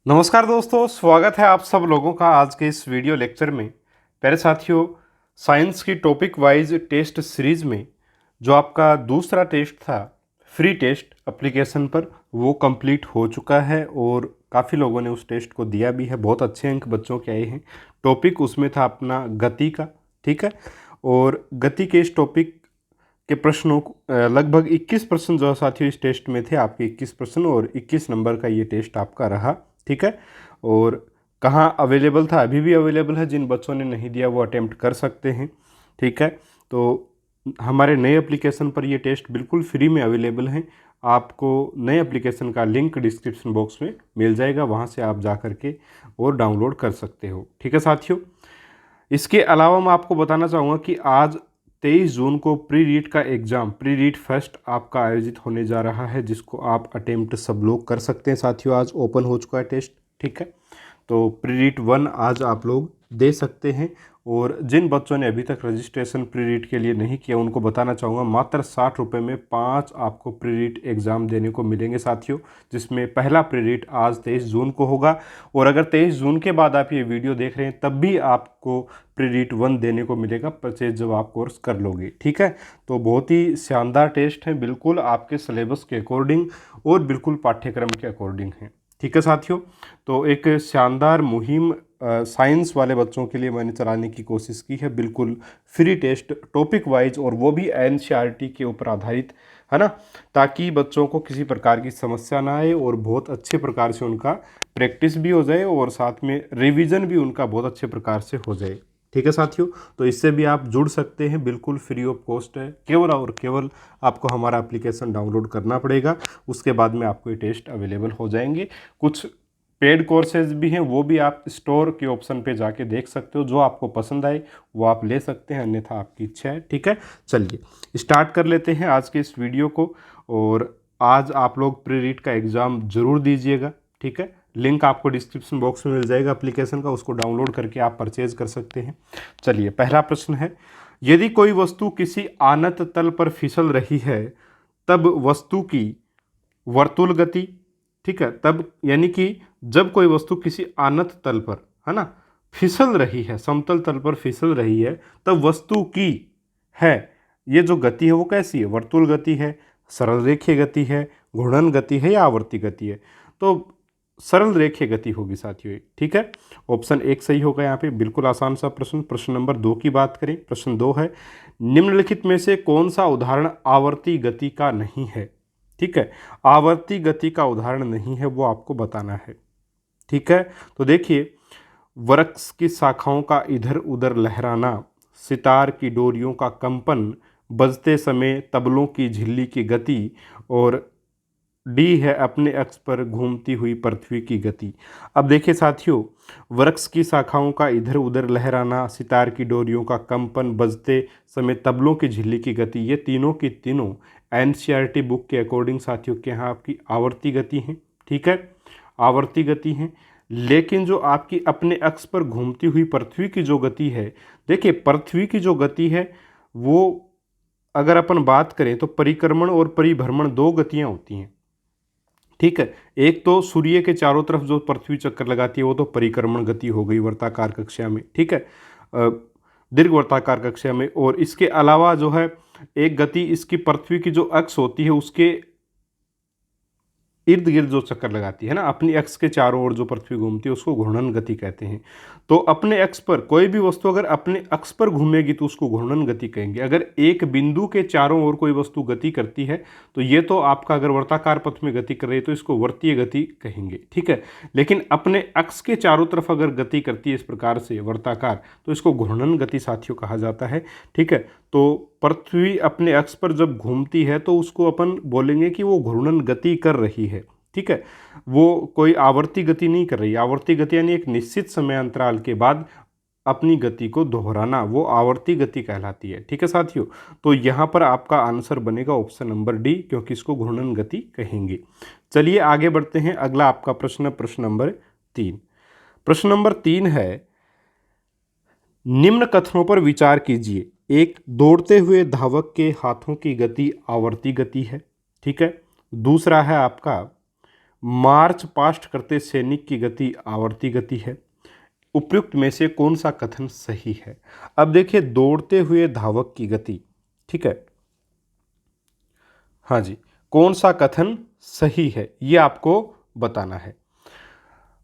नमस्कार दोस्तों, स्वागत है आप सब लोगों का आज के इस वीडियो लेक्चर में। प्यारे साथियों, साइंस की टॉपिक वाइज टेस्ट सीरीज में जो आपका दूसरा टेस्ट था फ्री टेस्ट एप्लीकेशन पर, वो कंप्लीट हो चुका है और काफ़ी लोगों ने उस टेस्ट को दिया भी है। बहुत अच्छे अंक बच्चों के आए हैं। टॉपिक उसमें था अपना गति का, ठीक है। और गति के इस टॉपिक के प्रश्नों को लगभग 21 प्रश्न जो साथियों इस टेस्ट में थे, आपके 21 प्रश्न और 21 नंबर का ये टेस्ट आपका रहा, ठीक है। और कहाँ अवेलेबल था, अभी भी अवेलेबल है। जिन बच्चों ने नहीं दिया वो अटेम्प्ट कर सकते हैं, ठीक है। तो हमारे नए एप्लीकेशन पर ये टेस्ट बिल्कुल फ्री में अवेलेबल हैं। आपको नए एप्लीकेशन का लिंक डिस्क्रिप्शन बॉक्स में मिल जाएगा, वहाँ से आप जा कर के और डाउनलोड कर सकते हो, ठीक है साथियों। इसके अलावा मैं आपको बताना चाहूँगा कि आज 23 जून को प्री रीट का एग्ज़ाम, प्री रीट फर्स्ट आपका आयोजित होने जा रहा है, जिसको आप अटेम्प्ट सब लोग कर सकते हैं साथियों। आज ओपन हो चुका है टेस्ट, ठीक है। तो प्री रीट 1 आज आप लोग दे सकते हैं। और जिन बच्चों ने अभी तक रजिस्ट्रेशन प्री रीट के लिए नहीं किया, उनको बताना चाहूँगा मात्र 60 रुपये में 5 आपको प्री रीट एग्ज़ाम देने को मिलेंगे साथियों, जिसमें पहला प्री रीट आज 23 जून को होगा। और अगर 23 जून के बाद आप ये वीडियो देख रहे हैं तब भी आपको प्री रीट 1 देने को मिलेगा परचेज जब आप कोर्स कर लोगे, ठीक है। तो बहुत ही शानदार टेस्ट है, बिल्कुल आपके सिलेबस के अकॉर्डिंग और बिल्कुल पाठ्यक्रम के अकॉर्डिंग है, ठीक है साथियों। तो एक शानदार मुहिम साइंस वाले बच्चों के लिए मैंने चलाने की कोशिश की है, बिल्कुल फ्री टेस्ट टॉपिक वाइज, और वो भी एनसीईआरटी के ऊपर आधारित, है ना, ताकि बच्चों को किसी प्रकार की समस्या ना आए और बहुत अच्छे प्रकार से उनका प्रैक्टिस भी हो जाए और साथ में रिवीजन भी उनका बहुत अच्छे प्रकार से हो जाए, ठीक है साथियों। तो इससे भी आप जुड़ सकते हैं, बिल्कुल फ्री ऑफ कॉस्ट है। केवल और केवल आपको हमारा एप्लीकेशन डाउनलोड करना पड़ेगा, उसके बाद में आपको ये टेस्ट अवेलेबल हो जाएंगे। कुछ पेड कोर्सेज भी हैं, वो भी आप स्टोर के ऑप्शन पे जाके देख सकते हो। जो आपको पसंद आए वो आप ले सकते हैं, अन्यथा आपकी इच्छा है, ठीक है। चलिए स्टार्ट कर लेते हैं आज के इस वीडियो को। और आज आप लोग प्री रीट का एग्ज़ाम ज़रूर दीजिएगा, ठीक है। लिंक आपको डिस्क्रिप्शन बॉक्स में मिल जाएगा एप्लीकेशन का, उसको डाउनलोड करके आप परचेज कर सकते हैं। चलिए पहला प्रश्न है, यदि कोई वस्तु किसी आनत तल पर फिसल रही है तब वस्तु की वर्तुल गति, ठीक है, तब यानी कि जब कोई वस्तु किसी आनत तल पर, है ना, फिसल रही है, समतल तल पर फिसल रही है, तब वस्तु की है ये जो गति है वो कैसी है? वर्तुल गति है, सरल रेखीय गति है, घूर्णन गति है या आवर्ती गति है? तो सरल रेखीय गति होगी साथियों, ठीक है। ऑप्शन 1 सही होगा यहाँ पे, बिल्कुल आसान सा प्रश्न। प्रश्न नंबर 2 की बात करें, प्रश्न 2 है, निम्नलिखित में से कौन सा उदाहरण आवर्ती गति का नहीं है? ठीक है, आवर्ती गति का उदाहरण नहीं है, वो आपको बताना है, ठीक है। तो देखिए, वृक्ष की शाखाओं का इधर उधर लहराना, सितार की डोरियों का कंपन, बजते समय तबलों की झिल्ली की गति, और डी है अपने अक्ष पर घूमती हुई पृथ्वी की गति। अब देखिए साथियों, वृक्ष की शाखाओं का इधर उधर लहराना, सितार की डोरियों का कंपन, बजते समय तबलों की झिल्ली की गति, ये तीनों की तीनों एनसीईआरटी बुक के अकॉर्डिंग साथियों के यहाँ आपकी आवर्ती गति हैं, ठीक है, आवर्ती गति हैं। लेकिन जो आपकी अपने अक्ष पर घूमती हुई पृथ्वी की जो गति है, देखिए पृथ्वी की जो गति है वो अगर अपन बात करें तो परिक्रमण और परिभ्रमण दो गतियां होती हैं, ठीक है। एक तो सूर्य के चारों तरफ जो पृथ्वी चक्कर लगाती है वो तो परिक्रमण गति हो गई वर्ताकार कक्षा में, ठीक है, दीर्घ वर्ताकार कक्षा में। और इसके अलावा जो है एक गति इसकी पृथ्वी की जो अक्ष होती है उसके इर्द गिर्द जो चक्कर लगाती है ना, अपनी अक्ष के चारों ओर जो पृथ्वी घूमती है उसको घूर्णन गति कहते हैं। तो अपने अक्ष पर कोई भी वस्तु अगर अपने अक्ष पर घूमेगी तो उसको घूर्णन गति कहेंगे। अगर एक बिंदु के चारों ओर कोई वस्तु गति करती है तो ये तो आपका अगर वर्ताकार पथ में गति कर रही है तो इसको वर्तीय गति कहेंगे, ठीक है। लेकिन अपने अक्ष के चारों तरफ अगर गति करती है इस प्रकार से वर्ताकार, तो इसको घूर्णन गति साथियों कहा जाता है, ठीक है। तो पृथ्वी अपने अक्ष पर जब घूमती है तो उसको अपन बोलेंगे कि वो घूर्णन गति कर रही है, ठीक है। वो कोई आवर्ती गति नहीं कर रही। आवर्ती गति यानी एक निश्चित समय अंतराल के बाद अपनी गति को दोहराना, वो आवर्ती गति कहलाती है, ठीक है साथियों। तो यहाँ पर आपका आंसर बनेगा ऑप्शन नंबर डी, क्योंकि इसको घूर्णन गति कहेंगे। चलिए आगे बढ़ते हैं, अगला आपका प्रश्न, प्रश्न नंबर 3। प्रश्न नंबर 3 है, निम्न कथनों पर विचार कीजिए। एक, दौड़ते हुए धावक के हाथों की गति आवर्ती गति है, ठीक है। दूसरा है आपका, मार्च पास्ट करते सैनिक की गति आवर्ती गति है। उपयुक्त में से कौन सा कथन सही है? अब देखिए, दौड़ते हुए धावक की गति, ठीक है, हाँ जी, कौन सा कथन सही है ये आपको बताना है।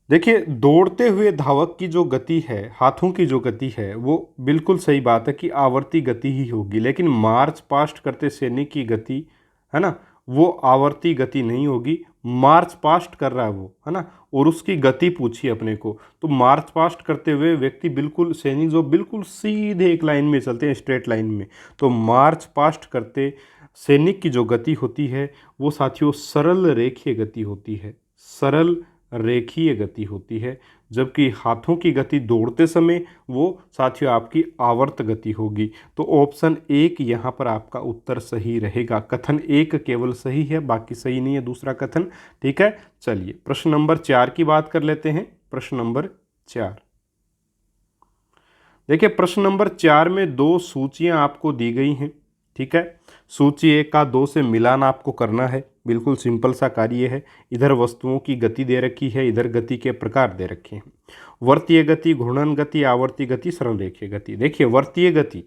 देखिए, दौड़ते हुए धावक की जो गति है, हाथों की जो गति है, वो बिल्कुल सही बात है कि आवर्ती गति ही होगी, लेकिन मार्च पास्ट करते सैनिक की गति, है ना, वो आवर्ती गति नहीं होगी। मार्च पास्ट कर रहा है वो, है ना, और उसकी गति पूछी अपने को, तो मार्च पास्ट करते हुए व्यक्ति बिल्कुल, सैनिक जो बिल्कुल सीधे एक लाइन में चलते हैं, स्ट्रेट लाइन में, तो मार्च पास्ट करते सैनिक की जो गति होती है वो साथियों सरल रेखीय गति होती है, सरल रेखीय गति होती है। जबकि हाथों की गति दौड़ते समय वो साथियों आपकी आवर्त गति होगी। तो ऑप्शन एक यहाँ पर आपका उत्तर सही रहेगा। कथन एक केवल सही है, बाकी सही नहीं है दूसरा कथन। ठीक है, चलिए प्रश्न नंबर 4 की बात कर लेते हैं। प्रश्न नंबर 4, देखिए प्रश्न नंबर 4 में दो सूचियां आपको दी गई हैं। ठीक है, सूची 1 का 2 से मिलान आपको करना है। बिल्कुल सिंपल सा कार्य है। इधर वस्तुओं की गति दे रखी है, इधर गति के प्रकार दे रखे हैं। वर्तीय गति, घूर्णन गति, आवर्ती गति, सरल रेखीय गति। देखिए वर्तीय गति,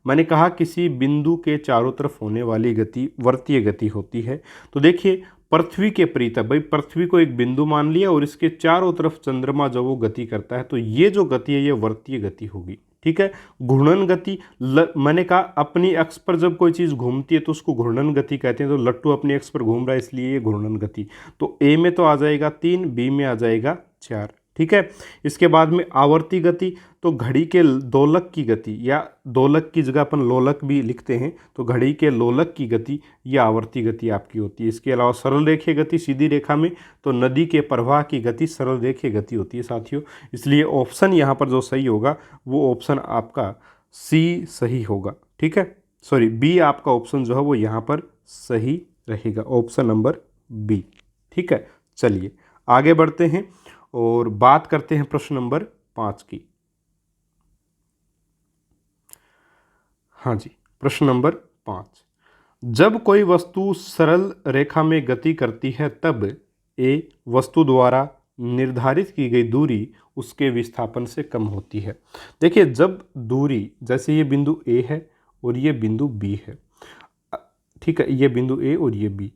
मैंने कहा किसी बिंदु के चारों तरफ होने वाली गति वर्तीय गति होती है। तो देखिए पृथ्वी के परितः, भाई पृथ्वी को एक बिंदु मान लिया और इसके चारों तरफ चंद्रमा जब वो गति करता है, तो ये जो गति है ये वर्तीय गति होगी। ठीक है, घूर्णन गति, मैंने कहा अपनी अक्ष पर जब कोई चीज़ घूमती है तो उसको घूर्णन गति कहते हैं। तो लट्टू अपनी अक्ष पर घूम रहा है, इसलिए ये घूर्णन गति। तो ए में तो आ जाएगा 3, बी में आ जाएगा 4। ठीक है, इसके बाद में आवर्ती गति, तो घड़ी के दोलक की गति, या दोलक की जगह अपन लोलक भी लिखते हैं, तो घड़ी के लोलक की गति ये आवर्ती गति आपकी होती है। इसके अलावा सरल रेखीय गति सीधी रेखा में, तो नदी के प्रवाह की गति सरल रेखीय गति होती है साथियों। इसलिए ऑप्शन यहाँ पर जो सही होगा वो ऑप्शन आपका सी सही होगा। ठीक है, सॉरी बी आपका ऑप्शन जो है वो यहाँ पर सही रहेगा, ऑप्शन नंबर बी। ठीक है, चलिए आगे बढ़ते हैं और बात करते हैं प्रश्न नंबर 5 की। हाँ जी, प्रश्न नंबर 5, जब कोई वस्तु सरल रेखा में गति करती है तब ए वस्तु द्वारा निर्धारित की गई दूरी उसके विस्थापन से कम होती है। देखिए जब दूरी, जैसे ये बिंदु ए है और ये बिंदु बी है, ठीक है, ये बिंदु ए और ये बी,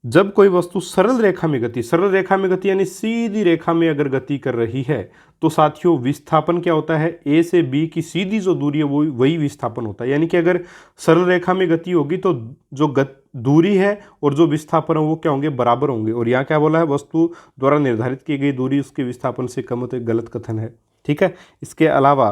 जब कोई वस्तु सरल रेखा में गति, सरल रेखा में गति यानी सीधी रेखा में अगर गति कर रही है, तो साथियों विस्थापन क्या होता है, ए से बी की सीधी जो दूरी है वो वही विस्थापन होता है। यानी कि अगर सरल रेखा में गति होगी तो जो दूरी है और जो विस्थापन है वो क्या होंगे, बराबर होंगे। और यहाँ क्या बोला है, वस्तु द्वारा निर्धारित की गई दूरी उसके विस्थापन से कम हो, तो एक गलत कथन है। ठीक है, इसके अलावा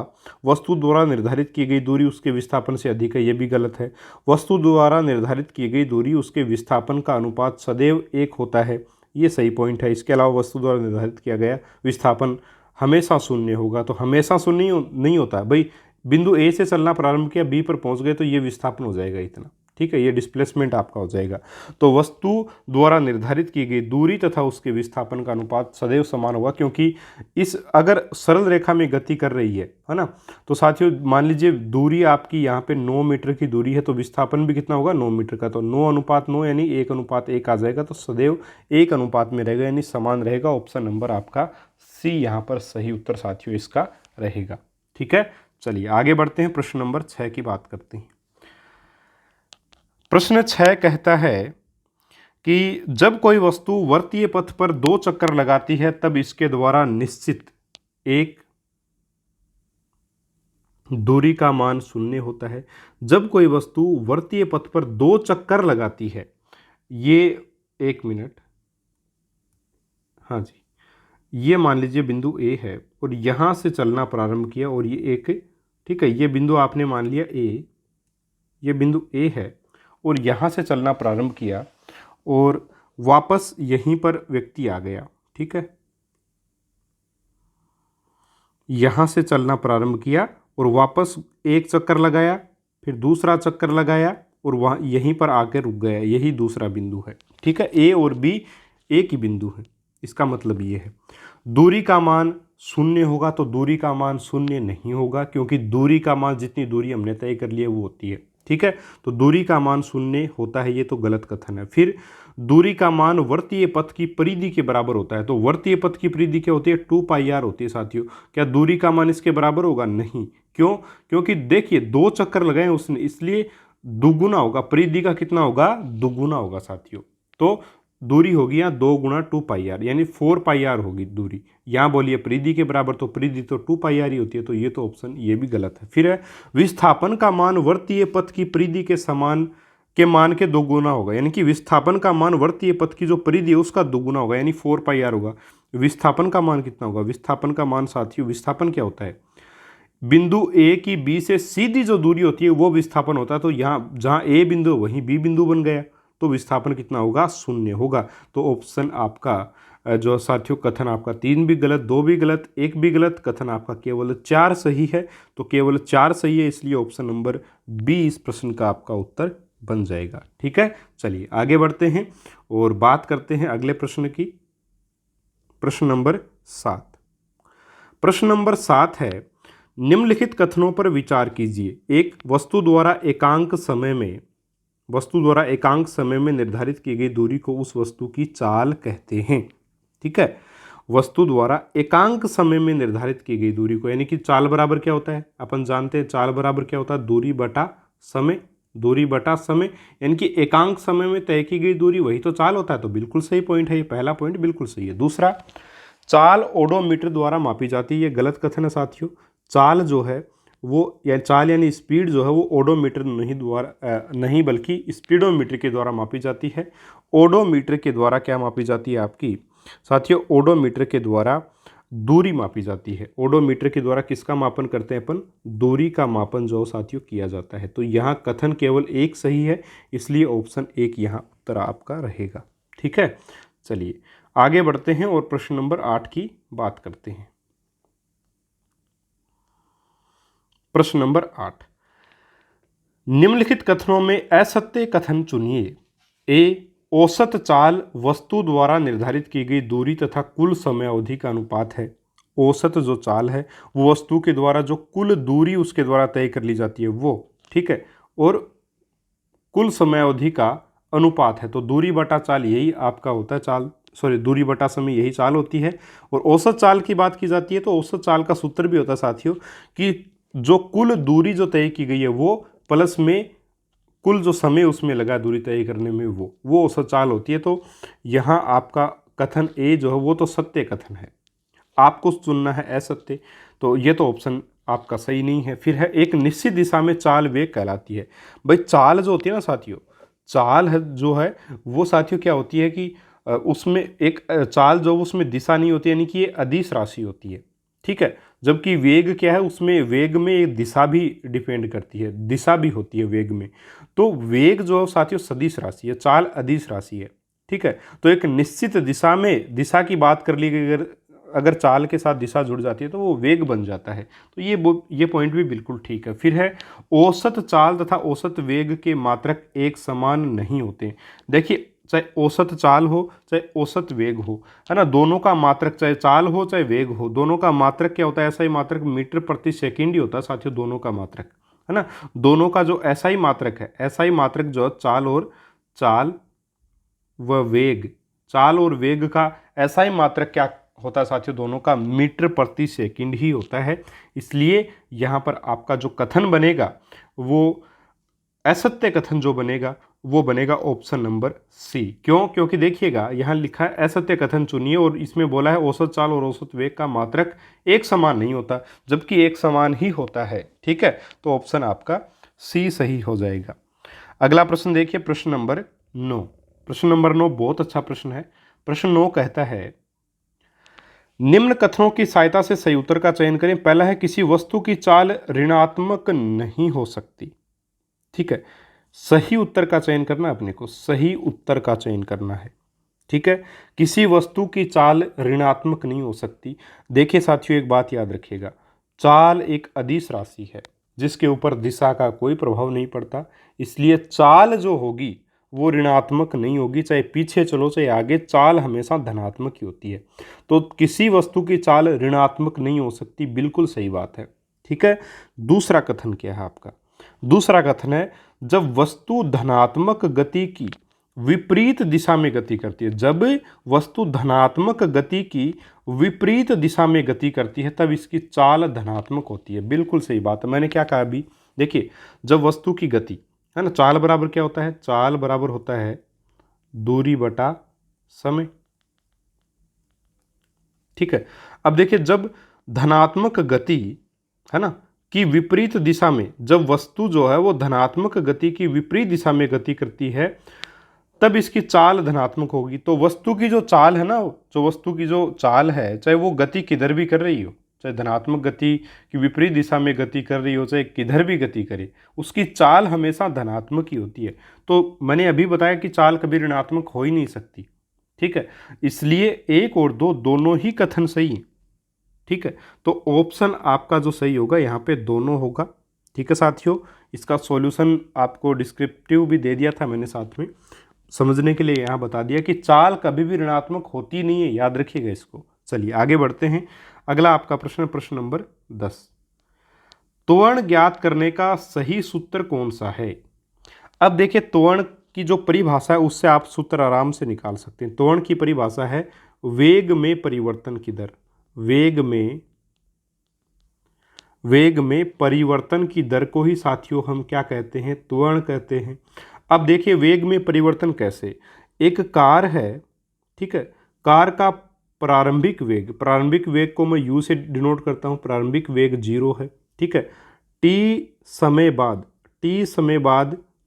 वस्तु द्वारा निर्धारित की गई दूरी उसके विस्थापन से अधिक है, ये भी गलत है। वस्तु द्वारा निर्धारित की गई दूरी उसके विस्थापन का अनुपात सदैव 1 होता है, ये सही पॉइंट है। इसके अलावा वस्तु द्वारा निर्धारित किया गया विस्थापन हमेशा शून्य होगा, तो हमेशा शून्य नहीं होता भाई। बिंदु ए से चलना प्रारंभ किया, बी पर पहुंच गए तो ये विस्थापन हो जाएगा इतना। ठीक है, ये डिस्प्लेसमेंट आपका हो जाएगा। तो वस्तु द्वारा निर्धारित की गई दूरी तथा उसके विस्थापन का अनुपात सदैव समान होगा, क्योंकि इस अगर सरल रेखा में गति कर रही है ना, तो साथियों मान लीजिए दूरी आपकी यहाँ पे 9 मीटर की दूरी है, तो विस्थापन भी कितना होगा, 9 मीटर का। तो 9:9 यानी 1:1 आ जाएगा, तो सदैव 1 अनुपात में रहेगा, यानी समान रहेगा। ऑप्शन नंबर आपका सी यहाँ पर सही उत्तर साथियों इसका रहेगा। ठीक है, चलिए आगे बढ़ते हैं, प्रश्न नंबर 6 की बात करते हैं। प्रश्न 6 कहता है कि जब कोई वस्तु वर्तीय पथ पर 2 चक्कर लगाती है तब इसके द्वारा निश्चित एक दूरी का मान 0 होता है। जब कोई वस्तु वर्तीय पथ पर 2 चक्कर लगाती है, ये 1 मिनट, हाँ जी, ये मान लीजिए बिंदु ए है और यहाँ से चलना प्रारंभ किया, और ये एक, ठीक है, ये बिंदु आपने मान लिया ए, ये बिंदु ए है और यहाँ से चलना प्रारंभ किया और वापस यहीं पर व्यक्ति आ गया। ठीक है, यहाँ से चलना प्रारंभ किया और वापस एक चक्कर लगाया, फिर दूसरा चक्कर लगाया और वहाँ यहीं पर आकर रुक गया, यही दूसरा बिंदु है। ठीक है, ए और बी एक ही बिंदु है, इसका मतलब ये है। दूरी का मान 0 होगा, तो दूरी का मान 0 नहीं होगा, क्योंकि दूरी का मान जितनी दूरी हमने तय कर ली है वो होती है। ठीक है, तो दूरी का मान 0 होता है, ये तो गलत कथन है। फिर दूरी का मान वर्तीय पथ की परिधि के बराबर होता है। तो वर्तीय पथ की परिधि क्या होती है? 2πr होती है साथियों। क्या दूरी का मान इसके बराबर होगा? नहीं। क्यों? क्योंकि देखिए 2 चक्कर लगाए उसने, इसलिए दुगुना होगा। परिधि का कितना होगा? दुगुना होगा साथियों। तो दूरी होगी यहाँ 2 गुणा 2πr, यानी 4πr होगी दूरी। यहाँ बोलिए परिधि के बराबर, तो परिधि तो 2πr ही होती है। तो ये तो ऑप्शन ये भी गलत है। फिर है विस्थापन का मान वर्तीय पथ की परिधि के समान के मान के 2 गुना होगा, यानी कि विस्थापन का मान वर्तीय पथ की जो परिधि है उसका 2 गुना होगा, यानी 4πr होगा। विस्थापन का मान कितना होगा? विस्थापन का मान साथियों, विस्थापन क्या होता है? बिंदु ए की बी से सीधी जो दूरी होती है वो विस्थापन होता है। तो यहाँ जहाँ ए बिंदु वहीं बी बिंदु बन गया, तो विस्थापन कितना होगा? 0 होगा। तो ऑप्शन आपका जो साथियों कथन आपका 3 भी गलत, 2 भी गलत, 1 भी गलत, कथन आपका केवल 4 सही है। तो केवल 4 सही है, इसलिए ऑप्शन नंबर बी इस प्रश्न का आपका उत्तर बन जाएगा। ठीक है, चलिए आगे बढ़ते हैं और बात करते हैं अगले प्रश्न की। प्रश्न नंबर 7। प्रश्न नंबर 7 है, निम्नलिखित कथनों पर विचार कीजिए। एक, वस्तु द्वारा एकांक समय में निर्धारित की गई दूरी को उस वस्तु की चाल कहते हैं। ठीक है, वस्तु द्वारा एकांक समय में निर्धारित की गई दूरी को, यानी कि चाल बराबर क्या होता है? अपन जानते हैं चाल बराबर क्या होता है? दूरी बटा समय। दूरी बटा समय, यानी कि एकांक समय में तय की गई दूरी वही तो चाल होता है। तो बिल्कुल सही पॉइंट है ये, पहला पॉइंट बिल्कुल सही है। दूसरा, चाल ओडोमीटर द्वारा मापी जाती है। ये गलत कथन है साथियों। चाल जो है वो, या चाल यानी स्पीड जो है वो ओडोमीटर नहीं बल्कि स्पीडोमीटर के द्वारा मापी जाती है। ओडोमीटर के द्वारा क्या मापी जाती है आपकी साथियों? ओडोमीटर के द्वारा दूरी मापी जाती है। ओडोमीटर के द्वारा किसका मापन करते हैं अपन? दूरी का मापन जो साथियों किया जाता है। तो यहाँ कथन केवल एक सही है, इसलिए ऑप्शन 1 यहाँ उत्तर आपका रहेगा। ठीक है, चलिए आगे बढ़ते हैं और प्रश्न नंबर 8 की बात करते हैं। प्रश्न नंबर 8, निम्नलिखित कथनों में असत्य कथन चुनिए। ए, औसत चाल वस्तु द्वारा निर्धारित की गई दूरी तथा कुल समय अवधि का अनुपात है। औसत जो चाल है वो वस्तु के द्वारा जो कुल दूरी उसके द्वारा तय कर ली जाती है वो, ठीक है, और कुल समय अवधि का अनुपात है। तो दूरी बटा चाल यही आपका होता है, दूरी बटा समय यही चाल होती है। और औसत चाल की बात की जाती है तो औसत चाल का सूत्र भी होता है साथियों कि जो कुल दूरी जो तय की गई है वो प्लस में कुल जो समय उसमें लगा दूरी तय करने में वो औसत चाल होती है। तो यहाँ आपका कथन ए जो है वो तो सत्य कथन है, आपको चुनना है असत्य। तो ये तो ऑप्शन आपका सही नहीं है। फिर है, एक निश्चित दिशा में चाल वेग कहलाती है। भाई चाल जो होती है ना साथियों, चाल है जो है वो साथियों क्या होती है कि उसमें एक चाल जो उसमें दिशा नहीं होती, यानी कि ये अदिश राशि होती है। ठीक है, जबकि वेग क्या है, उसमें वेग में एक दिशा भी डिपेंड करती है, दिशा भी होती है वेग में। तो वेग जो है साथियों सदिश राशि है, चाल अदिश राशि है। ठीक है, तो एक निश्चित दिशा में, दिशा की बात कर ली गई, अगर चाल के साथ दिशा जुड़ जाती है तो वो वेग बन जाता है। तो ये पॉइंट भी बिल्कुल ठीक है। फिर है, औसत चाल तथा औसत वेग के मात्रक एक समान नहीं होते। देखिए, चाहे औसत चाल हो चाहे औसत वेग हो, है ना, दोनों का मात्रक, चाहे चाल हो चाहे वेग हो, दोनों का मात्रक क्या होता है? ऐसा ही मात्रक मीटर प्रति सेकंड ही होता है साथियों, दोनों का मात्रक, है ना। दोनों का जो ऐसा ही मात्रक है, ऐसा ही मात्रक जो चाल व वेग, चाल और वेग का ऐसा ही मात्रक क्या होता है साथियों? दोनों का मीटर प्रति सेकंड ही होता है। इसलिए यहाँ पर आपका जो कथन बनेगा वो असत्य कथन जो बनेगा वो बनेगा ऑप्शन नंबर सी। क्यों? क्योंकि देखिएगा यहाँ लिखा है असत्य कथन चुनिए और इसमें बोला है औसत चाल और औसत वेग का मात्रक एक समान नहीं होता, जबकि एक समान ही होता है। ठीक है, तो ऑप्शन आपका सी सही हो जाएगा। अगला प्रश्न देखिए, प्रश्न नंबर 9। प्रश्न नंबर 9 बहुत अच्छा प्रश्न है। प्रश्न 9 कहता है, निम्न कथनों की सहायता से सही उत्तर का चयन करें। पहला है, किसी वस्तु की चाल ऋणात्मक नहीं हो सकती। ठीक है, सही उत्तर का चयन करना है अपने को, सही उत्तर का चयन करना है। ठीक है, किसी वस्तु की चाल ऋणात्मक नहीं हो सकती। देखिए साथियों, एक बात याद रखिएगा, चाल एक अदिश राशि है जिसके ऊपर दिशा का कोई प्रभाव नहीं पड़ता, इसलिए चाल जो होगी वो ऋणात्मक नहीं होगी। चाहे पीछे चलो चाहे आगे, चाल हमेशा धनात्मक ही होती है। तो किसी वस्तु की चाल ऋणात्मक नहीं हो सकती, बिल्कुल सही बात है। ठीक है, दूसरा कथन क्या है आपका? दूसरा कथन है, जब वस्तु धनात्मक गति की विपरीत दिशा में गति करती है, जब वस्तु धनात्मक गति की विपरीत दिशा में गति करती है तब इसकी चाल धनात्मक होती है। बिल्कुल सही बात है, मैंने क्या कहा अभी, देखिए जब वस्तु की गति है ना, चाल बराबर क्या होता है, चाल बराबर होता है दूरी बटा समय। ठीक है, अब देखिए जब धनात्मक गति है ना की विपरीत दिशा में, जब वस्तु जो है वो धनात्मक गति की विपरीत दिशा में गति करती है तब इसकी चाल धनात्मक होगी। तो वस्तु की जो चाल है ना, जो वस्तु की जो चाल है, चाहे वो गति किधर भी कर रही हो, चाहे धनात्मक गति की विपरीत दिशा में गति कर रही हो, चाहे किधर भी गति करे, उसकी चाल हमेशा धनात्मक ही होती है। तो मैंने अभी बताया कि चाल कभी ऋणात्मक हो ही नहीं सकती। ठीक है, इसलिए एक और दो दोनों ही कथन सही है। ठीक है, तो ऑप्शन आपका जो सही होगा यहाँ पे दोनों होगा। ठीक है साथियों, इसका सॉल्यूशन आपको डिस्क्रिप्टिव भी दे दिया था मैंने साथ में, समझने के लिए यहाँ बता दिया कि चाल कभी भी ऋणात्मक होती नहीं है, याद रखिएगा इसको। चलिए आगे बढ़ते हैं, अगला आपका प्रश्न, प्रश्न नंबर 10। त्वरण ज्ञात करने का सही सूत्र कौन सा है। अब देखिए त्वरण की जो परिभाषा है उससे आप सूत्र आराम से निकाल सकते हैं। त्वरण की परिभाषा है वेग में परिवर्तन की दर। वेग में परिवर्तन की दर को ही साथियों हम क्या कहते हैं, त्वरण कहते हैं। अब देखिए वेग में परिवर्तन कैसे, एक कार है, ठीक है, कार का प्रारंभिक वेग को मैं u से डिनोट करता हूँ, प्रारंभिक वेग 0 है। ठीक है,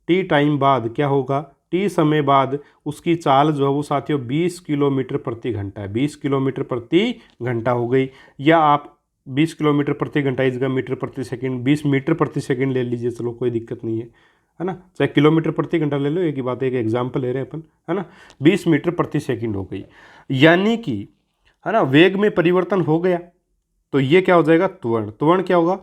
टी टाइम बाद क्या होगा, टी समय बाद उसकी चाल जो है वो साथियों 20 किलोमीटर प्रति घंटा है, 20 किलोमीटर प्रति घंटा हो गई। या आप 20 किलोमीटर प्रति घंटा इस मीटर प्रति सेकंड, 20 मीटर प्रति सेकंड ले लीजिए, चलो कोई दिक्कत नहीं है ना, चाहे किलोमीटर प्रति घंटा ले लो, एक ही बात है, एक एग्जाम्पल ले रहे हैं अपन, है ना। 20 मीटर प्रति सेकंड हो गई, यानी कि है ना वेग में परिवर्तन हो गया, तो ये क्या हो जाएगा, त्वरण। त्वरण क्या होगा,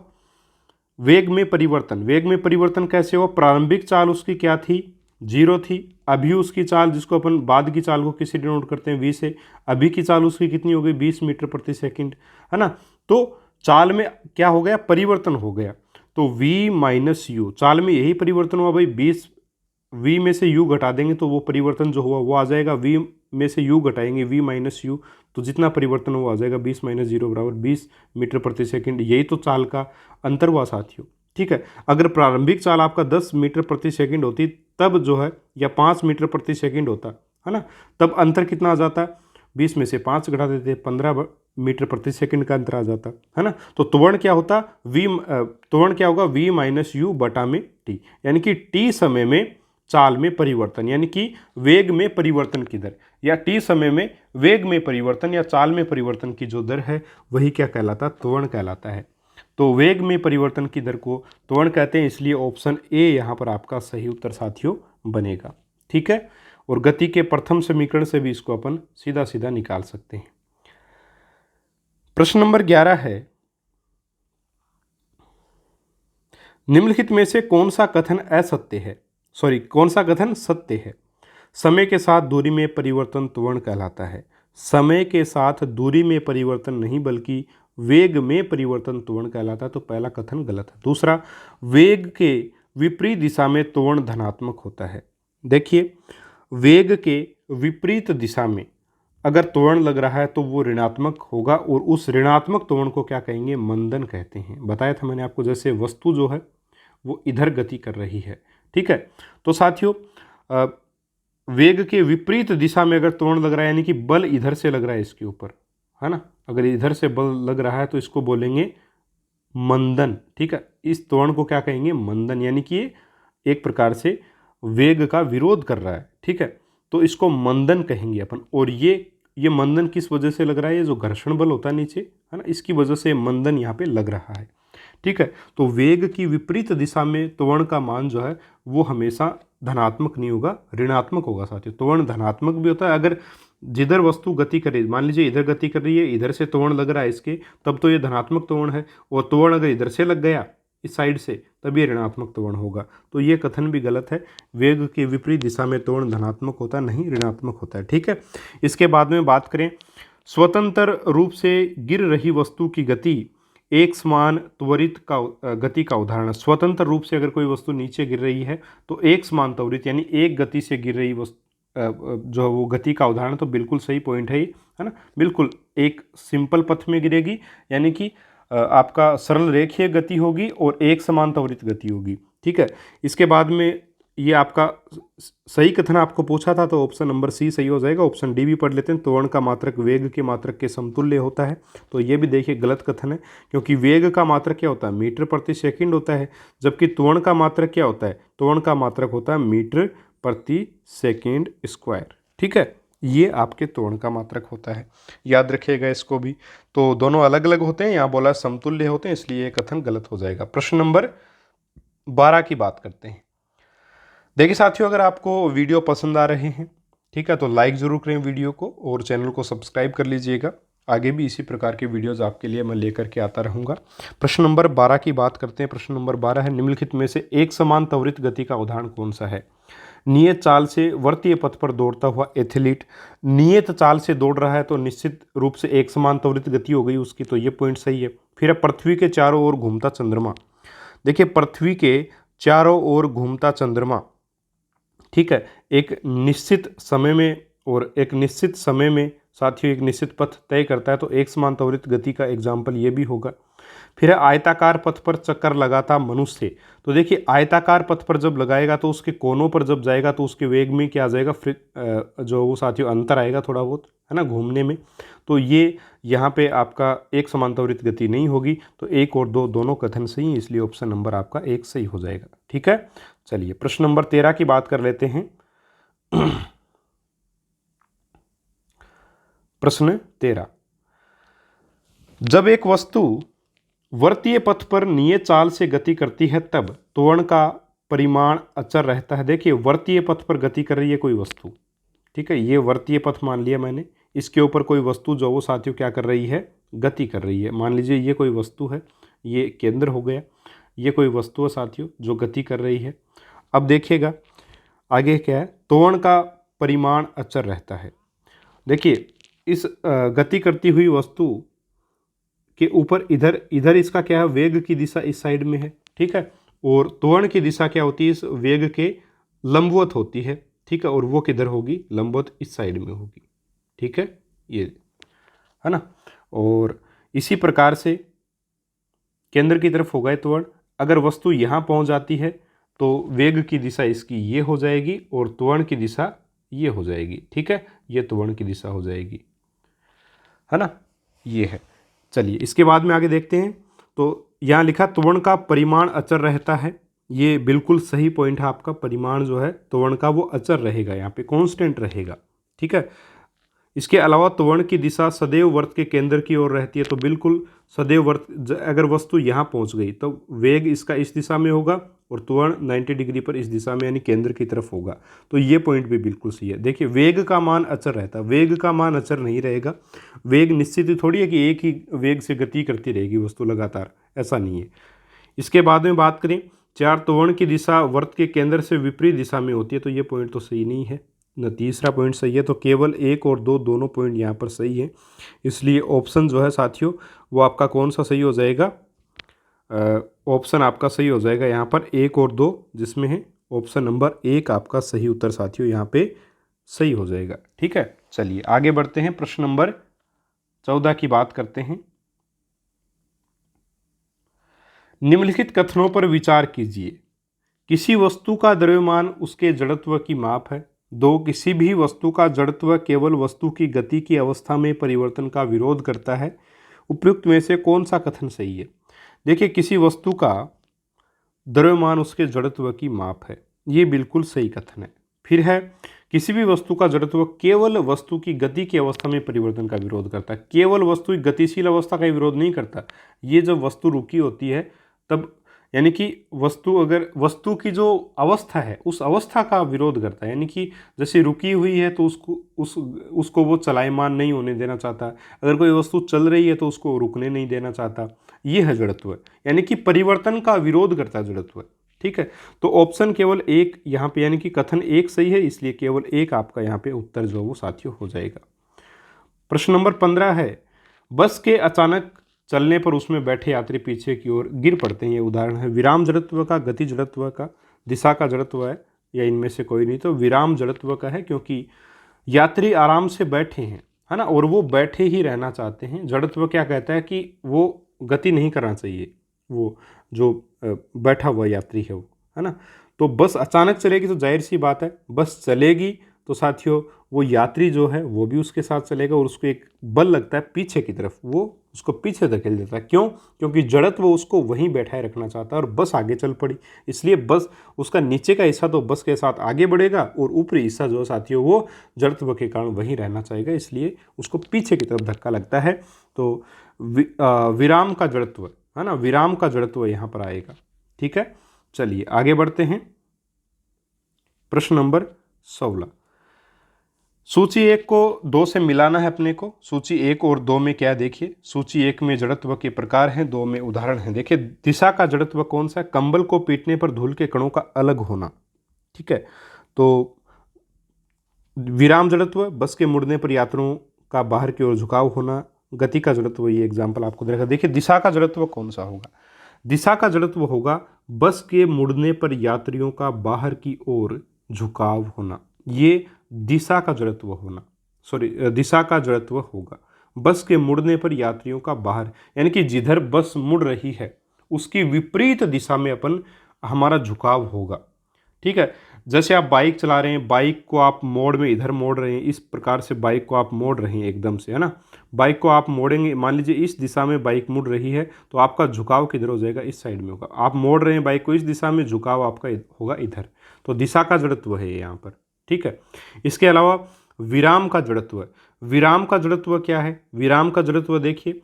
वेग में परिवर्तन कैसे हो, प्रारंभिक चाल उसकी क्या थी, 0 थी, अभी उसकी चाल, जिसको अपन बाद की चाल को किसी डिनोट करते हैं v से, अभी की चाल उसकी कितनी हो गई, 20 मीटर प्रति सेकंड, है ना। तो चाल में क्या हो गया, परिवर्तन हो गया, तो v माइनस यू, चाल में यही परिवर्तन हुआ भाई, 20 v में से u घटा देंगे तो वो परिवर्तन जो हुआ वो आ जाएगा, v में से u घटाएंगे v माइनस यू, तो जितना परिवर्तन हुआ आ जाएगा 20 माइनस 0 बराबर 20 मीटर प्रति सेकंड। यही तो चाल का अंतर हुआ साथियों। ठीक है, अगर प्रारंभिक चाल आपका 10 मीटर प्रति सेकंड होती तब जो है, या 5 मीटर प्रति सेकंड होता है ना, तब अंतर कितना आ जाता, 20 में से 5 घटा देते, 15 मीटर प्रति सेकंड का अंतर आ जाता है ना। तो त्वरण क्या होता, त्वरण क्या होगा, v माइनस यू बटा में t, यानी कि t समय में चाल में परिवर्तन, यानी कि वेग में परिवर्तन की दर, या t समय में वेग में परिवर्तन या चाल में परिवर्तन की जो दर है वही क्या कहलाता, त्वरण कहलाता है। तो वेग में परिवर्तन की दर को त्वरण कहते हैं, इसलिए ऑप्शन ए यहाँ पर आपका सही उत्तर साथियों बनेगा। ठीक है, और गति के प्रथम समीकरण से भी इसको अपन सीधा सीधा निकाल सकते हैं। प्रश्न नंबर 11 है, निम्नलिखित में से कौन सा कथन असत्य है, कौन सा कथन सत्य है। समय के साथ दूरी में परिवर्तन त्वरण कहलाता है। समय के साथ दूरी में परिवर्तन नहीं बल्कि वेग में परिवर्तन त्वरण कहलाता है, तो पहला कथन गलत है। दूसरा, वेग के विपरीत दिशा में त्वरण धनात्मक होता है। देखिए वेग के विपरीत दिशा में अगर त्वरण लग रहा है तो वो ऋणात्मक होगा, और उस ऋणात्मक त्वरण को क्या कहेंगे, मंदन कहते हैं। बताया था मैंने आपको, जैसे वस्तु जो है वो इधर गति कर रही है। ठीक है, तो साथियों वेग के विपरीत दिशा में अगर त्वरण लग रहा है, यानी कि बल इधर से लग रहा है इसके ऊपर, है ना, अगर इधर से बल लग रहा है तो इसको बोलेंगे मंदन। ठीक है, इस त्वरण को क्या कहेंगे, मंदन, यानी कि ये एक प्रकार से वेग का विरोध कर रहा है। ठीक है, तो इसको मंदन कहेंगे अपन। और ये मंदन किस वजह से लग रहा है, ये जो घर्षण बल होता है नीचे, है ना, इसकी वजह से मंदन यहाँ पे लग रहा है। ठीक है, तो वेग की विपरीत दिशा में त्वरण का मान जो है वो हमेशा धनात्मक नहीं होगा, ऋणात्मक होगा साथियों। त्वरण धनात्मक भी होता है अगर जिधर वस्तु गति करे, मान लीजिए इधर गति कर रही है, इधर से त्वरण लग रहा है इसके, तब तो ये धनात्मक त्वरण है, और त्वरण अगर इधर से लग गया इस साइड से, तब ये ऋणात्मक त्वरण होगा। तो ये कथन भी गलत है, वेग के विपरीत दिशा में त्वरण धनात्मक होता है, नहीं ऋणात्मक होता है। ठीक है, इसके बाद में बात करें, स्वतंत्र रूप से गिर रही वस्तु की गति एक समान त्वरित का गति का उदाहरण। स्वतंत्र रूप से अगर कोई वस्तु नीचे गिर रही है तो एक समान त्वरित, यानी एक गति से गिर रही जो वो गति का उदाहरण, तो बिल्कुल सही पॉइंट है ये, है ना। बिल्कुल एक सिंपल पथ में गिरेगी, यानी कि आपका सरल रेखीय गति होगी और एक समान त्वरित गति होगी, ठीक है। इसके बाद में ये आपका सही कथन आपको पूछा था, तो ऑप्शन नंबर सी सही हो जाएगा। ऑप्शन डी भी पढ़ लेते हैं। त्वरण का मात्रक वेग के मात्रक के समतुल्य होता है, तो ये भी देखिए गलत कथन है, क्योंकि वेग का मात्रक क्या होता है, मीटर प्रति सेकंड होता है, जबकि त्वरण का मात्रक क्या होता है, त्वरण का मात्रक होता है मीटर प्रति सेकंड स्क्वायर, ठीक है। ये आपके त्वरण का मात्रक होता है, याद रखिएगा इसको भी। तो दोनों अलग अलग होते हैं, यहाँ बोला समतुल्य होते हैं, इसलिए ये कथन गलत हो जाएगा। प्रश्न नंबर 12 की बात करते हैं। देखिए साथियों, अगर आपको वीडियो पसंद आ रहे हैं, ठीक है, तो लाइक ज़रूर करें वीडियो को और चैनल को सब्सक्राइब कर लीजिएगा। आगे भी इसी प्रकार के वीडियोज़ आपके लिए मैं लेकर के आता रहूँगा। प्रश्न नंबर 12 की बात करते हैं। प्रश्न नंबर 12 है, निम्नलिखित में से एक समान त्वरित गति का उदाहरण कौन सा है। नियत चाल से वर्तीय पथ पर दौड़ता हुआ एथलीट नियत चाल से दौड़ रहा है, तो निश्चित रूप से एक समान त्वरित गति हो गई उसकी, तो ये पॉइंट सही है। फिर है, पृथ्वी के चारों ओर घूमता चंद्रमा। देखिए पृथ्वी के चारों ओर घूमता चंद्रमा, ठीक है, एक निश्चित समय में और एक निश्चित समय में साथियों एक निश्चित पथ तय करता है, तो एक समान त्वरित गति का एग्जाम्पल ये भी होगा। फिर है, आयताकार पथ पर चक्कर लगाता मनुष्य। तो देखिए आयताकार पथ पर जब लगाएगा तो उसके कोनों पर जब जाएगा तो उसके वेग में क्या आ जाएगा, जो वो साथियों अंतर आएगा थोड़ा बहुत, है ना, घूमने में। तो ये यहाँ पे आपका एक समान त्वरित गति नहीं होगी, तो एक और दो दोनों कथन सही हैं, इसलिए ऑप्शन नंबर आपका एक सही हो जाएगा, ठीक है। चलिए प्रश्न नंबर 13 की बात कर लेते हैं। प्रश्न 13, जब एक वस्तु वर्तीय पथ पर नियत चाल से गति करती है तब त्वरण का परिमाण अचर रहता है। देखिए वर्तीय पथ पर गति कर रही है कोई वस्तु, ठीक है, ये वर्तीय पथ मान लिया मैंने, इसके ऊपर कोई वस्तु जो वो साथियों क्या कर रही है, गति कर रही है। मान लीजिए ये कोई वस्तु है, ये केंद्र हो गया, ये कोई वस्तु है साथियों जो गति कर रही है। अब देखिएगा आगे क्या है, त्वरण का परिमाण अचर रहता है। देखिए इस गति करती हुई वस्तु के ऊपर इधर इधर इसका क्या है, वेग की दिशा इस साइड में है, ठीक है, और त्वरण की दिशा क्या होती है, इस वेग के लंबवत होती है, ठीक है, और वो किधर होगी, लंबवत इस साइड में होगी, ठीक है, ये है ना। और इसी प्रकार से केंद्र की तरफ होगा त्वरण। अगर वस्तु यहाँ पहुँच जाती है तो वेग की दिशा इसकी ये हो जाएगी और त्वरण की दिशा ये हो जाएगी, ठीक है, ये त्वरण की दिशा हो जाएगी, है ना, ये है। चलिए इसके बाद में आगे देखते हैं। तो यहाँ लिखा त्वरण का परिमाण अचर रहता है, ये बिल्कुल सही पॉइंट है आपका। परिमाण जो है त्वरण का वो अचर रहेगा, यहाँ पे कांस्टेंट रहेगा, ठीक है। इसके अलावा त्वरण की दिशा सदैव वृत्त के केंद्र की ओर रहती है, तो बिल्कुल सदैव वृत्त, अगर वस्तु यहाँ पहुँच गई तो वेग इसका इस दिशा में होगा और त्वरण 90 डिग्री पर इस दिशा में यानी केंद्र की तरफ होगा, तो ये पॉइंट भी बिल्कुल सही है। देखिए वेग का मान अचर रहता है, वेग का मान अचर नहीं रहेगा। वेग निश्चित ही थोड़ी है कि एक ही वेग से गति करती रहेगी वस्तु लगातार, ऐसा नहीं है। इसके बाद में बात करें, चार त्वरण की दिशा वृत्त के केंद्र से विपरीत दिशा में होती है, तो ये पॉइंट तो सही नहीं है न। तीसरा पॉइंट सही है, तो केवल एक और दो दोनों पॉइंट यहाँ पर सही है, इसलिए ऑप्शन जो है साथियों वो आपका कौन सा सही हो जाएगा, ऑप्शन आपका सही हो जाएगा यहाँ पर एक और दो, जिसमें है ऑप्शन नंबर एक आपका सही उत्तर साथियों यहाँ पे सही हो जाएगा, ठीक है। चलिए आगे बढ़ते हैं, प्रश्न नंबर 14 की बात करते हैं। निम्नलिखित कथनों पर विचार कीजिए। किसी वस्तु का द्रव्यमान उसके जड़त्व की माप है। दो, किसी भी वस्तु का जड़त्व केवल वस्तु की गति की अवस्था में परिवर्तन का विरोध करता है। उपयुक्त में से कौन सा कथन सही है। देखिए किसी वस्तु का द्रव्यमान उसके जड़त्व की माप है, ये बिल्कुल सही कथन है। फिर है, किसी भी वस्तु का जड़त्व केवल वस्तु की गति की अवस्था में परिवर्तन का विरोध करता है। केवल वस्तु की गतिशील अवस्था का विरोध नहीं करता, ये जब वस्तु रुकी होती है तब, यानी कि वस्तु अगर वस्तु की जो अवस्था है उस अवस्था का विरोध करता है, यानी कि जैसे रुकी हुई है तो उसको वो चलायमान नहीं होने देना चाहता। अगर कोई वस्तु चल रही है तो उसको रुकने नहीं देना चाहता, ये है जड़त्व, यानी कि परिवर्तन का विरोध करता है जड़त्व, ठीक है। तो ऑप्शन केवल एक यहाँ पे, यानी कि कथन एक सही है, इसलिए केवल एक आपका यहाँ पे उत्तर जो वो साथियों हो जाएगा। प्रश्न नंबर 15 है, बस के अचानक चलने पर उसमें बैठे यात्री पीछे की ओर गिर पड़ते हैं। ये उदाहरण है। विराम जड़त्व का, गति जड़त्व का, दिशा का जड़त्व है, या इनमें से कोई नहीं, तो विराम जड़त्व का है, क्योंकि यात्री आराम से बैठे हैं, है ना, और वो बैठे ही रहना चाहते हैं। जड़त्व क्या कहता है कि वो गति नहीं करना चाहिए, वो जो बैठा हुआ यात्री है वो, है ना। तो बस अचानक चलेगी तो जाहिर सी बात है, बस चलेगी तो साथियों वो यात्री जो है वो भी उसके साथ चलेगा, और उसको एक बल लगता है पीछे की तरफ, वो उसको पीछे धकेल देता है। क्यों? क्योंकि जड़त्व उसको वहीं बैठाए रखना चाहता है, और बस आगे चल पड़ी। इसलिए बस उसका नीचे का हिस्सा तो बस के साथ आगे बढ़ेगा, और ऊपरी हिस्सा जो साथियों वो जड़त्व के कारण वहीं रहना चाहेगा, इसलिए उसको पीछे की तरफ धक्का लगता है। तो विराम का जड़त्व, है ना, विराम का जड़त्व यहाँ पर आएगा। ठीक है, चलिए आगे बढ़ते हैं। प्रश्न नंबर 16, सूची 1 को 2 से मिलाना है अपने को। सूची 1 और 2 में क्या देखिए, सूची 1 में जड़त्व के प्रकार हैं, 2 में उदाहरण हैं। देखिए दिशा का जड़त्व कौन सा है? कंबल को पीटने पर धूल के कणों का अलग होना। ठीक है, तो विराम जड़त्व, बस के मुड़ने पर यात्रियों का बाहर की ओर झुकाव होना। गति का जड़त्व, ये एग्जाम्पल आपको देखा। देखिए दिशा का जड़त्व कौन सा होगा? दिशा का जड़त्व होगा बस के मुड़ने पर यात्रियों का बाहर की ओर झुकाव होना। ये दिशा का जड़त्व होना, दिशा का जड़त्व होगा। बस के मुड़ने पर यात्रियों का बाहर, यानी कि जिधर बस मुड़ रही है उसकी विपरीत दिशा में हमारा झुकाव होगा। ठीक है, जैसे आप बाइक चला रहे हैं, बाइक को आप मोड़ में इधर मोड़ रहे हैं, इस प्रकार से बाइक को आप मोड़ रहे हैं एकदम से, है ना। बाइक को आप मोड़ेंगे, मान लीजिए इस दिशा में बाइक मुड़ रही है, तो आपका झुकाव किधर हो जाएगा? इस साइड में होगा। आप मोड़ रहे हैं बाइक को इस दिशा में, झुकाव आपका होगा इधर। तो दिशा का जड़त्व है यहाँ पर। ठीक है, इसके अलावा विराम का जड़त्व है। विराम का जड़त्व क्या है? विराम का जड़त्व देखिए,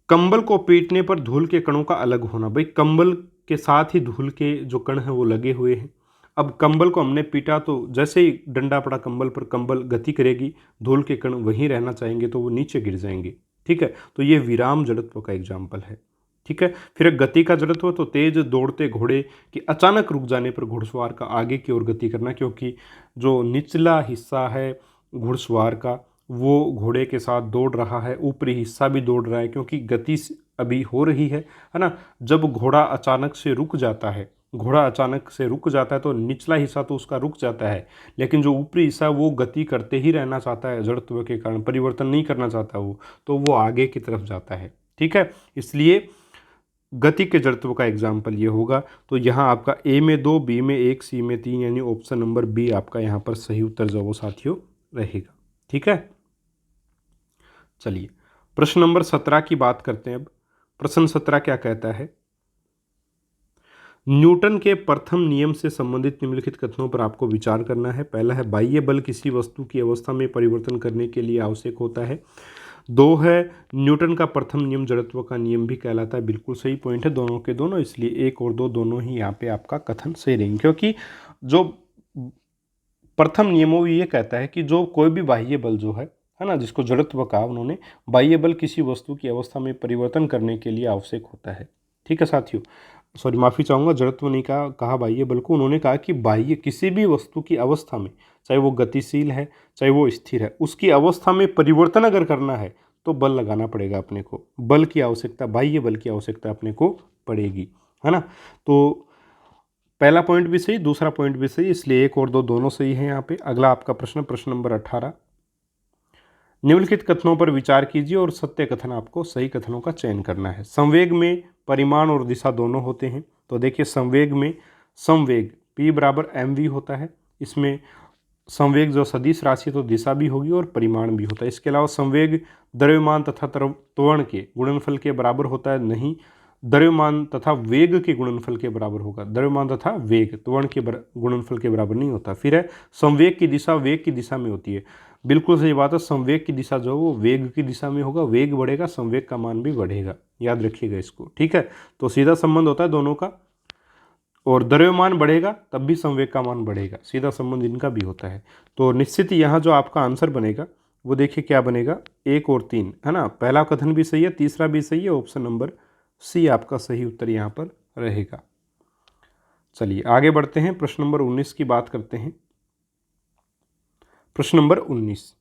कंबल को पीटने पर धूल के कणों का अलग होना। भाई कंबल के साथ ही धूल के जो कण हैं वो लगे हुए हैं। अब कंबल को हमने पीटा तो जैसे ही डंडा पड़ा कंबल पर, कंबल गति करेगी, धूल के कण वहीं रहना चाहेंगे तो वो नीचे गिर जाएंगे। ठीक है, तो ये विराम जड़त्व का एग्जाम्पल है। ठीक है, फिर गति का जड़त्व, तो तेज दौड़ते घोड़े की अचानक रुक जाने पर घुड़सवार का आगे की ओर गति करना, क्योंकि जो निचला हिस्सा है घुड़सवार का वो घोड़े के साथ दौड़ रहा है, ऊपरी हिस्सा भी दौड़ रहा है, क्योंकि गति अभी हो रही है ना। जब घोड़ा अचानक से रुक जाता है, घोड़ा अचानक से रुक जाता है तो निचला हिस्सा तो उसका रुक जाता है, लेकिन जो ऊपरी हिस्सा वो गति करते ही रहना चाहता है, जड़त्व के कारण परिवर्तन नहीं करना चाहता वो, तो वो आगे की तरफ जाता है। ठीक है, इसलिए गति के जड़त्व का एग्जाम्पल ये होगा। तो यहाँ आपका ए में 2, बी में 1, सी में 3, यानी ऑप्शन नंबर बी आपका यहाँ पर सही उत्तर जो वो साथियों रहेगा। ठीक है, चलिए प्रश्न नंबर 17 की बात करते हैं। अब प्रश्न 17 क्या कहता है? न्यूटन के प्रथम नियम से संबंधित निम्नलिखित कथनों पर आपको विचार करना है। पहला है बाह्य बल किसी वस्तु की अवस्था में परिवर्तन करने के लिए आवश्यक होता है। 2 है न्यूटन का प्रथम नियम जड़त्व का नियम भी कहलाता है। बिल्कुल सही पॉइंट है दोनों के दोनों, इसलिए 1 और 2 दोनों ही यहाँ पे आपका कथन सही रहेंगे, क्योंकि जो प्रथम नियमों ये कहता है कि जो कोई भी बाह्य बल जो है ना, जिसको जड़त्व कहा उन्होंने, बाह्य बल किसी वस्तु की अवस्था में परिवर्तन करने के लिए आवश्यक होता है। ठीक है साथियों, सॉरी माफ़ी चाहूँगा, जड़त्व नहीं कहा बाह्य बल को। उन्होंने कहा कि बाह्य किसी भी वस्तु की अवस्था में, चाहे वो गतिशील है चाहे वो स्थिर है, उसकी अवस्था में परिवर्तन अगर करना है तो बल लगाना पड़ेगा अपने को। बल की आवश्यकता, बाह्य बल की आवश्यकता अपने को पड़ेगी, है ना। तो पहला पॉइंट भी सही, दूसरा पॉइंट भी सही, इसलिए 1 और 2 दोनों सही है यहाँ पे। अगला आपका प्रश्न, प्रश्न नंबर 18, निम्नलिखित कथनों पर विचार कीजिए और सत्य कथन, आपको सही कथनों का चयन करना है। संवेग में परिमाण और दिशा दोनों होते हैं। तो देखिए संवेग में संवेग P बराबर mv होता है। इसमें संवेग जो सदिश राशि तो दिशा भी होगी और परिमाण भी होता है। इसके अलावा संवेग द्रव्यमान तथा त्वरण के गुणनफल के बराबर होता है, नहीं, द्रव्यमान तथा वेग के गुणनफल के बराबर होगा। द्रव्यमान तथा वेग त्वरण के गुणनफल के बराबर नहीं होता। फिर है संवेग की दिशा वेग की दिशा में होती है। बिल्कुल सही बात है, संवेग की दिशा जो है वो वेग की दिशा में होगा, वेग बढ़ेगा संवेग का मान भी बढ़ेगा, याद रखिएगा इसको। ठीक है, तो सीधा संबंध होता है दोनों का, और द्रव्यमान बढ़ेगा तब भी संवेग का मान बढ़ेगा, सीधा संबंध इनका भी होता है। तो निश्चित यहाँ जो आपका आंसर बनेगा वो देखिए क्या बनेगा, 1 और 3, है ना। पहला कथन भी सही है, तीसरा भी सही है, ऑप्शन नंबर सी आपका सही उत्तर यहाँ पर रहेगा। चलिए आगे बढ़ते हैं, प्रश्न नंबर 19 की बात करते हैं। प्रश्न नंबर 19,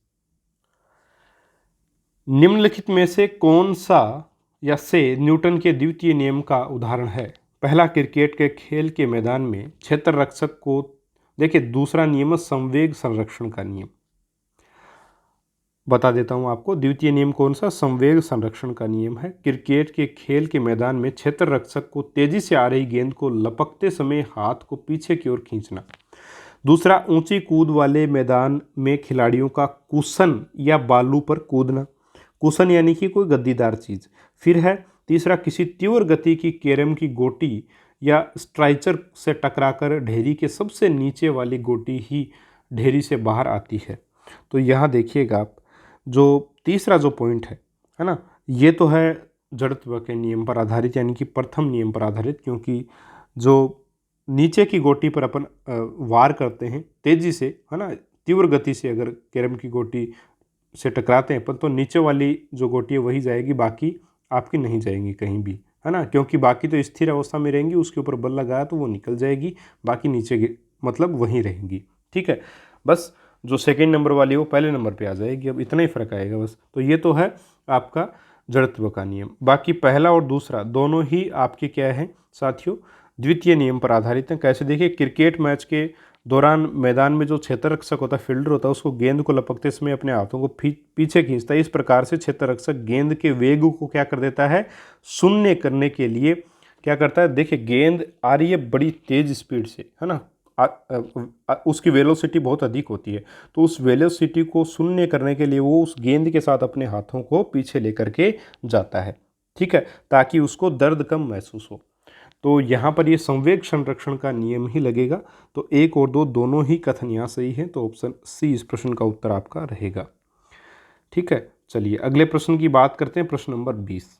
निम्नलिखित में से कौन सा या से न्यूटन के द्वितीय नियम का उदाहरण है? पहला, क्रिकेट के खेल के मैदान में क्षेत्र रक्षक को देखिए दूसरा नियम है संवेग संरक्षण का नियम, बता देता हूं आपको। द्वितीय नियम कौन सा? संवेग संरक्षण का नियम है। क्रिकेट के खेल के मैदान में क्षेत्र रक्षक को तेजी से आ रही गेंद को लपकते समय हाथ को पीछे की ओर खींचना। दूसरा, ऊंची कूद वाले मैदान में खिलाड़ियों का कुशन या बालू पर कूदना। कुशन यानी कि कोई गद्दीदार चीज। फिर है तीसरा, किसी तीव्र गति की कैरम की गोटी या स्ट्राइचर से टकराकर ढेरी के सबसे नीचे वाली गोटी ही ढेरी से बाहर आती है। तो यहाँ देखिएगा आप, जो तीसरा जो पॉइंट है ना, ये तो है जड़त्व के नियम पर आधारित, यानी कि प्रथम नियम पर आधारित, क्योंकि जो नीचे की गोटी पर अपन वार करते हैं तेजी से, है ना, तीव्र गति से अगर कैरम की गोटी से टकराते हैं अपन, तो नीचे वाली जो गोटी है वही जाएगी, बाकी आपकी नहीं जाएंगी कहीं भी, है ना, क्योंकि बाकी तो स्थिर अवस्था में रहेंगी, उसके ऊपर बल लगाया तो वो निकल जाएगी, बाकी नीचे मतलब वहीं रहेंगी। ठीक है, बस जो सेकेंड नंबर वाली है वो पहले नंबर पे आ जाएगी, अब इतना ही फर्क आएगा बस। तो ये तो है आपका जड़त्व का नियम। बाकी पहला और दूसरा दोनों ही आपके क्या है साथियों, द्वितीय नियम पर आधारित हैं। कैसे? देखिए, क्रिकेट मैच के दौरान मैदान में जो क्षेत्र रक्षक होता है, फील्डर होता है, उसको गेंद को लपकते समय अपने हाथों को पीछे खींचता है। इस प्रकार से क्षेत्र रक्षक गेंद के वेग को क्या कर देता है, शून्य करने के लिए क्या करता है। देखिए, गेंद आ रही है बड़ी तेज स्पीड से, है ना, उसकी वेलोसिटी बहुत अधिक होती है, तो उस वेलोसिटी को शून्य करने के लिए वो उस गेंद के साथ अपने हाथों को पीछे लेकर के जाता है। ठीक है, ताकि उसको दर्द कम महसूस हो। तो यहाँ पर ये संवेग संरक्षण का नियम ही लगेगा। तो 1 और 2 दोनों ही कथन यहाँ सही है, तो ऑप्शन सी इस प्रश्न का उत्तर आपका रहेगा। ठीक है, चलिए अगले प्रश्न की बात करते हैं। प्रश्न नंबर 20,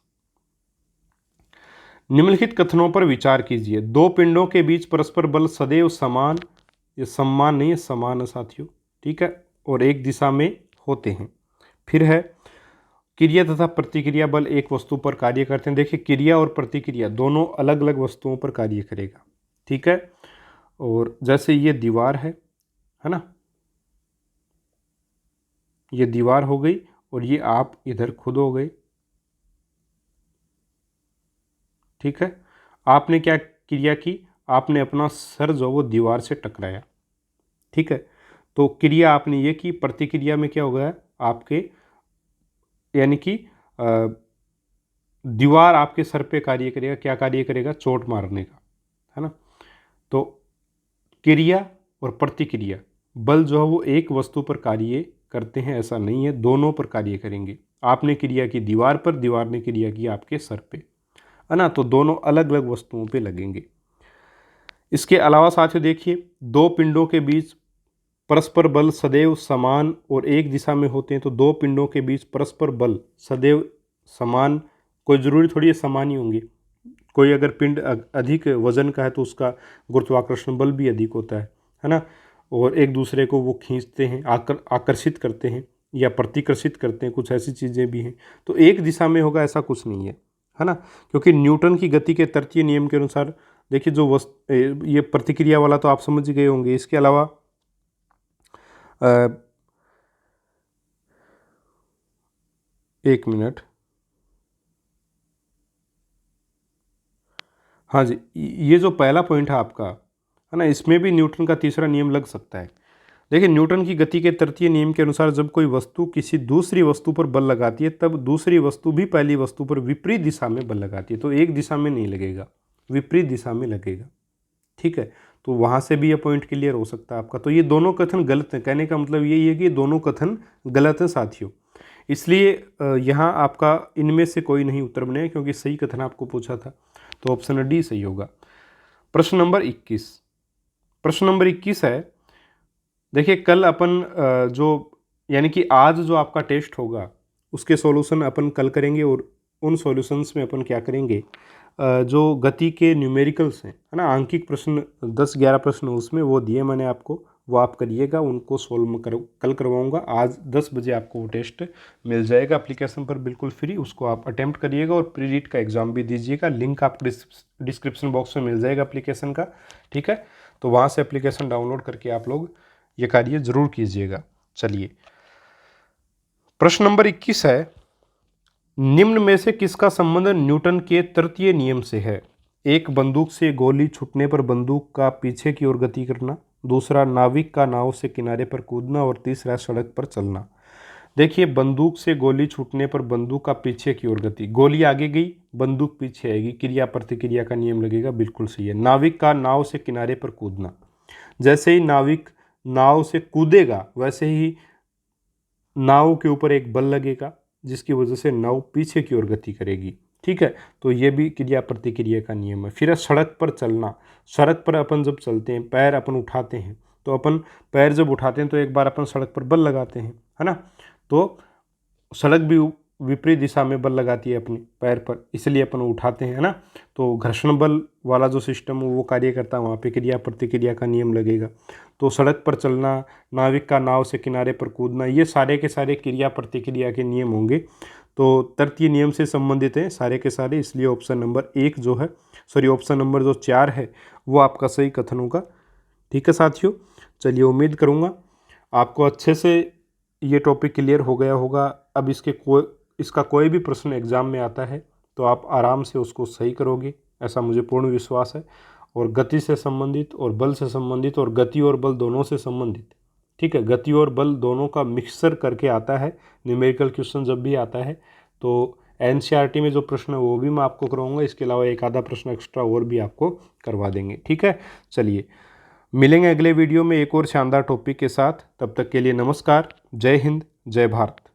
निम्नलिखित कथनों पर विचार कीजिए। दो पिंडों के बीच परस्पर बल सदैव समान, ये सम्मान नहीं है, समान है साथियों, ठीक है, और एक दिशा में होते हैं। फिर है क्रिया तथा प्रतिक्रिया बल एक वस्तु पर कार्य करते हैं। देखिए, क्रिया और प्रतिक्रिया दोनों अलग अलग वस्तुओं पर कार्य करेगा। ठीक है, और जैसे ये दीवार है ना, ये दीवार हो गई और ये आप इधर खुद हो गए। ठीक है, आपने क्या क्रिया की, आपने अपना सर जो वो दीवार से टकराया। ठीक है, तो क्रिया आपने ये की, प्रतिक्रिया में क्या हो गया आपके, यानी कि दीवार आपके सर पे कार्य करेगा। क्या कार्य करेगा? चोट मारने का, है ना। तो क्रिया और प्रतिक्रिया बल जो है वो एक वस्तु पर कार्य करते हैं ऐसा नहीं है, दोनों पर कार्य करेंगे। आपने क्रिया की दीवार पर, दीवार ने क्रिया की आपके सर पे, है ना, तो दोनों अलग अलग वस्तुओं पे लगेंगे। इसके अलावा साथियों देखिए, दो पिंडों के बीच परस्पर बल सदैव समान और एक दिशा में होते हैं। तो दो पिंडों के बीच परस्पर बल सदैव समान, कोई ज़रूरी थोड़ी है समान ही होंगे। कोई अगर पिंड अधिक वजन का है तो उसका गुरुत्वाकर्षण बल भी अधिक होता है ना, और एक दूसरे को वो खींचते हैं, आकर्षित करते हैं या प्रतिकर्षित करते हैं, कुछ ऐसी चीज़ें भी हैं। तो एक दिशा में होगा ऐसा कुछ नहीं है ना, क्योंकि न्यूटन की गति के तृतीय नियम के अनुसार देखिए जो ये प्रतिक्रिया वाला तो आप समझ गए होंगे। इसके अलावा एक मिनट, हाँ जी, ये जो पहला पॉइंट है आपका, है ना, इसमें भी न्यूटन का तीसरा नियम लग सकता है। देखिए, न्यूटन की गति के तृतीय नियम के अनुसार जब कोई वस्तु किसी दूसरी वस्तु पर बल लगाती है तब दूसरी वस्तु भी पहली वस्तु पर विपरीत दिशा में बल लगाती है। तो एक दिशा में नहीं लगेगा, विपरीत दिशा में लगेगा। ठीक है, तो वहाँ से भी ये पॉइंट क्लियर हो सकता है आपका। तो ये दोनों कथन गलत हैं, कहने का मतलब यही है कि दोनों कथन गलत हैं साथियों। इसलिए यहाँ आपका इनमें से कोई नहीं उत्तर बनेगा, क्योंकि सही कथन आपको पूछा था। तो ऑप्शन डी सही होगा। प्रश्न नंबर 21, प्रश्न नंबर 21 है, देखिए कल अपन जो, यानी कि आज जो आपका टेस्ट होगा उसके सॉल्यूशन अपन कल करेंगे, और उन सॉल्यूशंस में अपन क्या करेंगे, जो गति के न्यूमेरिकल्स हैं, है ना, आंकिक प्रश्न 10-11 प्रश्न उसमें वो दिए मैंने आपको, वो आप करिएगा, उनको सोल्व कल करवाऊंगा। आज 10 बजे आपको वो टेस्ट मिल जाएगा एप्लीकेशन पर, बिल्कुल फ्री। उसको आप अटेम्प्ट करिएगा और प्री रीड का एग्ज़ाम भी दीजिएगा। लिंक आपको डिस्क्रिप्शन बॉक्स में मिल जाएगा एप्लीकेशन का। ठीक है, तो वहाँ से एप्लीकेशन डाउनलोड करके आप लोग ये कार्य जरूर कीजिएगा। चलिए, प्रश्न नंबर 21 है, निम्न में से किसका संबंध न्यूटन के तृतीय नियम से है? एक, बंदूक से गोली छूटने पर बंदूक का पीछे की ओर गति करना। दूसरा नाविक का नाव से किनारे पर कूदना और तीसरा सड़क पर चलना। देखिए, बंदूक से गोली छूटने पर बंदूक का पीछे की ओर गति, गोली आगे गई बंदूक पीछे आएगी, क्रिया प्रतिक्रिया का नियम लगेगा, बिल्कुल सही है। नाविक का नाव से किनारे पर कूदना, जैसे ही नाविक नाव से कूदेगा वैसे ही नाव के ऊपर एक बल लगेगा जिसकी वजह से नाव पीछे की ओर गति करेगी। ठीक है, तो ये भी क्रिया प्रतिक्रिया का नियम है। फिर है सड़क पर चलना। सड़क पर अपन जब चलते हैं, पैर अपन उठाते हैं, तो अपन पैर जब उठाते हैं तो एक बार अपन सड़क पर बल लगाते हैं, है ना। तो सड़क भी विपरीत दिशा में बल लगाती है अपने पैर पर, इसलिए अपन उठाते हैं, है ना। तो घर्षण बल वाला जो सिस्टम है वो कार्य करता है, वहाँ पे क्रिया प्रतिक्रिया का नियम लगेगा। तो सड़क पर चलना, नाविक का नाव से किनारे पर कूदना, ये सारे के सारे क्रिया प्रतिक्रिया के नियम होंगे। तो तृतीय नियम से संबंधित हैं सारे के सारे, इसलिए ऑप्शन नंबर 1 जो है, सॉरी ऑप्शन नंबर जो 4 है वो आपका सही कथन होगा। ठीक है साथियों, चलिए उम्मीद करूँगा आपको अच्छे से ये टॉपिक क्लियर हो गया होगा। अब इसका कोई भी प्रश्न एग्जाम में आता है तो आप आराम से उसको सही करोगे, ऐसा मुझे पूर्ण विश्वास है। और गति से संबंधित और बल से संबंधित और गति और बल दोनों से संबंधित, ठीक है, गति और बल दोनों का मिक्सचर करके आता है न्यूमेरिकल क्वेश्चन जब भी आता है। तो एनसीईआरटी में जो प्रश्न है वो भी मैं आपको करवाऊंगा, इसके अलावा एक आधा प्रश्न एक्स्ट्रा और भी आपको करवा देंगे। ठीक है, चलिए मिलेंगे अगले वीडियो में एक और शानदार टॉपिक के साथ। तब तक के लिए नमस्कार, जय हिंद, जय भारत।